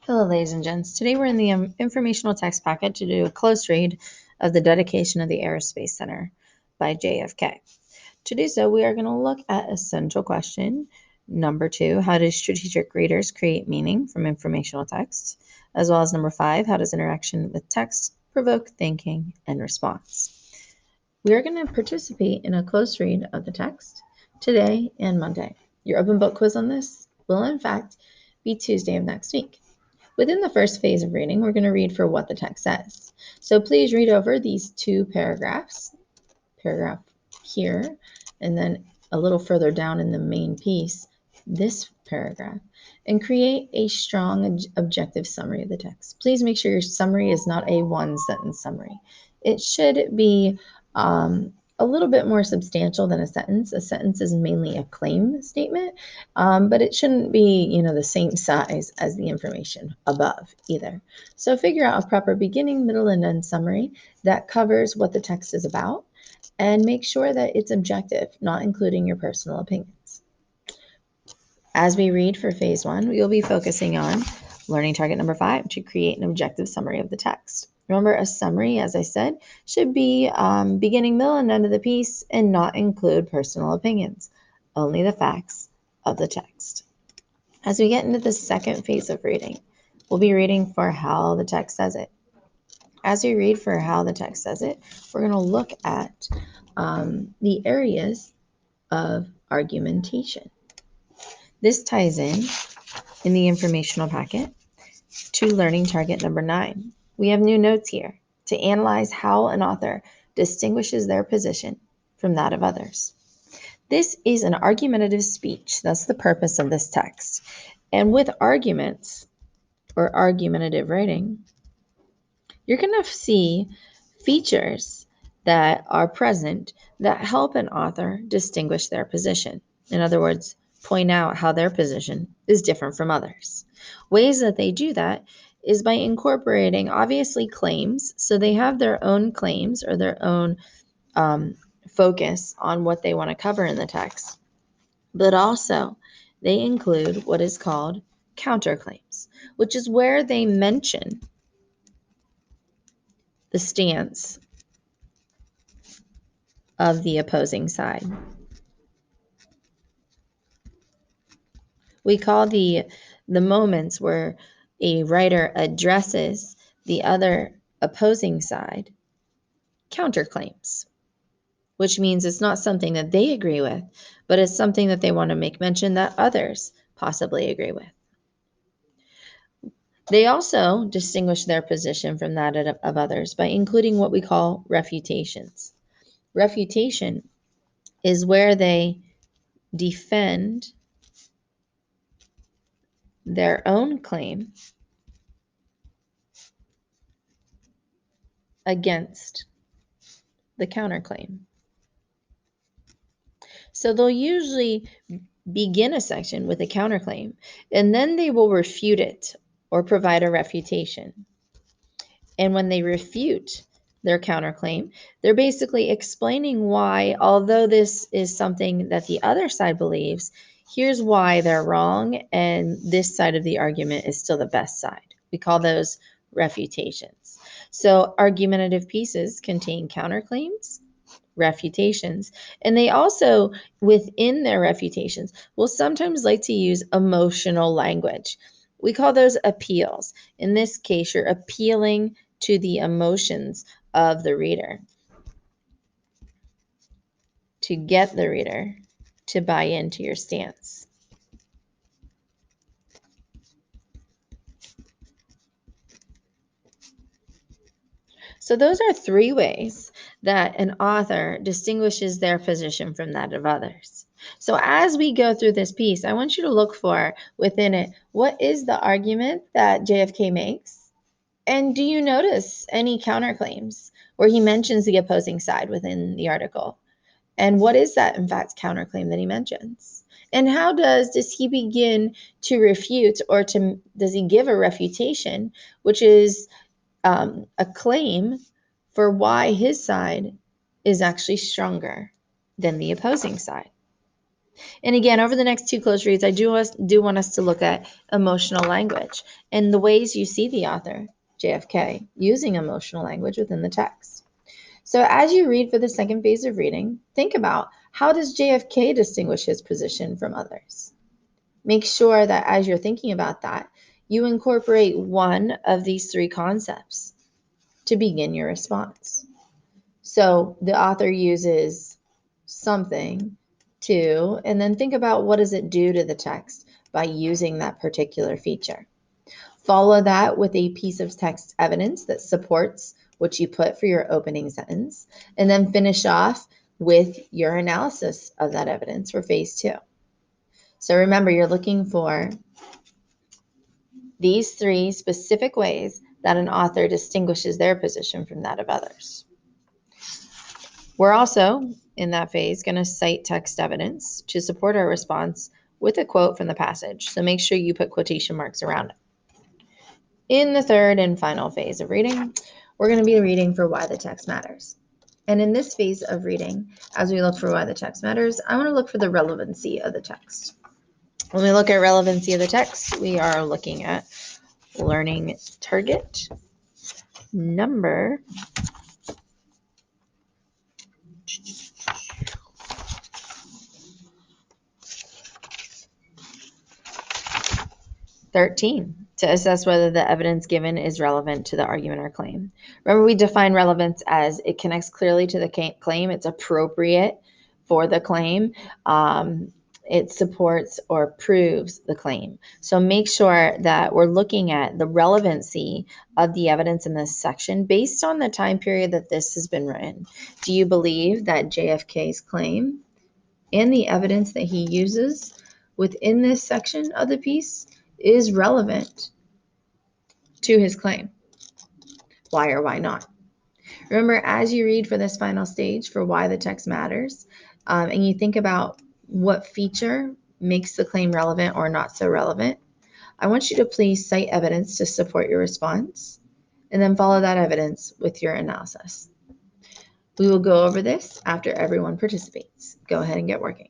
Hello, ladies and gents. Today we're in the informational text packet to do a close read of the dedication of the Aerospace Center by JFK. To do so, we are going to look at essential question number 2, how do strategic readers create meaning from informational text, as well as number 5, how does interaction with text provoke thinking and response. We are going to participate in a close read of the text today and Monday. Your open book quiz on this will, in fact, be Tuesday of next week. Within the first phase of reading, we're going to read for what the text says. So please read over these two paragraphs, paragraph here, and then a little further down in the main piece, this paragraph, and create a strong objective summary of the text. Please make sure your summary is not a one-sentence summary. It should be a little bit more substantial than a sentence. A sentence is mainly a claim statement, but it shouldn't be, the same size as the information above either. So figure out a proper beginning, middle, and end summary that covers what the text is about, and make sure that it's objective, not including your personal opinions. As we read for phase 1, we will be focusing on learning target number 5, to create an objective summary of the text. Remember, a summary, as I said, should be beginning, middle, and end of the piece and not include personal opinions, only the facts of the text. As we get into the second phase of reading, we'll be reading for how the text says it. As we read for how the text says it, we're going to look at the areas of argumentation. This ties in the informational packet to learning target number 9. We have new notes here to analyze how an author distinguishes their position from that of others. This is an argumentative speech. That's the purpose of this text. And with arguments or argumentative writing, you're going to see features that are present that help an author distinguish their position. In other words, point out how their position is different from others. Ways that they do that is by incorporating, obviously, claims. So they have their own claims or their own focus on what they want to cover in the text. But also, they include what is called counterclaims, which is where they mention the stance of the opposing side. We call the moments where a writer addresses the other opposing side counterclaims, which means it's not something that they agree with, but it's something that they want to make mention that others possibly agree with. They also distinguish their position from that of others by including what we call refutations. Refutation is where they defend their own claim against the counterclaim. So they'll usually begin a section with a counterclaim, and then they will refute it or provide a refutation. And when they refute their counterclaim, they're basically explaining why, although this is something that the other side believes, here's why they're wrong, and this side of the argument is still the best side. We call those refutations. So argumentative pieces contain counterclaims, refutations, and they also, within their refutations, will sometimes like to use emotional language. We call those appeals. In this case, you're appealing to the emotions of the reader to get the reader to buy into your stance. So those are 3 ways that an author distinguishes their position from that of others. So as we go through this piece, I want you to look for within it, what is the argument that JFK makes? And do you notice any counterclaims where he mentions the opposing side within the article? And what is that, in fact, counterclaim that he mentions? And how does he begin to refute, or does he give a refutation, which is a claim for why his side is actually stronger than the opposing side? And again, over the next two close reads, I do want us to look at emotional language and the ways you see the author, JFK, using emotional language within the text. So as you read for the second phase of reading, think about, how does JFK distinguish his position from others? Make sure that as you're thinking about that, you incorporate one of these three concepts to begin your response. So the author uses something to, and then think about, what does it do to the text by using that particular feature. Follow that with a piece of text evidence that supports what you put for your opening sentence, and then finish off with your analysis of that evidence for phase two. So remember, you're looking for these three specific ways that an author distinguishes their position from that of others. We're also, in that phase, going to cite text evidence to support our response with a quote from the passage. So make sure you put quotation marks around it. In the third and final phase of reading, we're going to be reading for why the text matters. And in this phase of reading, as we look for why the text matters, I want to look for the relevancy of the text. When we look at relevancy of the text, we are looking at learning target number 13, to assess whether the evidence given is relevant to the argument or claim. Remember, we define relevance as it connects clearly to the claim, it's appropriate for the claim, it supports or proves the claim. So make sure that we're looking at the relevancy of the evidence in this section based on the time period that this has been written. Do you believe that JFK's claim and the evidence that he uses within this section of the piece is relevant to his claim? Why or why not? Remember, as you read for this final stage for why the text matters, and you think about what feature makes the claim relevant or not so relevant, I want you to please cite evidence to support your response, and then follow that evidence with your analysis. We will go over this after everyone participates. Go ahead and get working.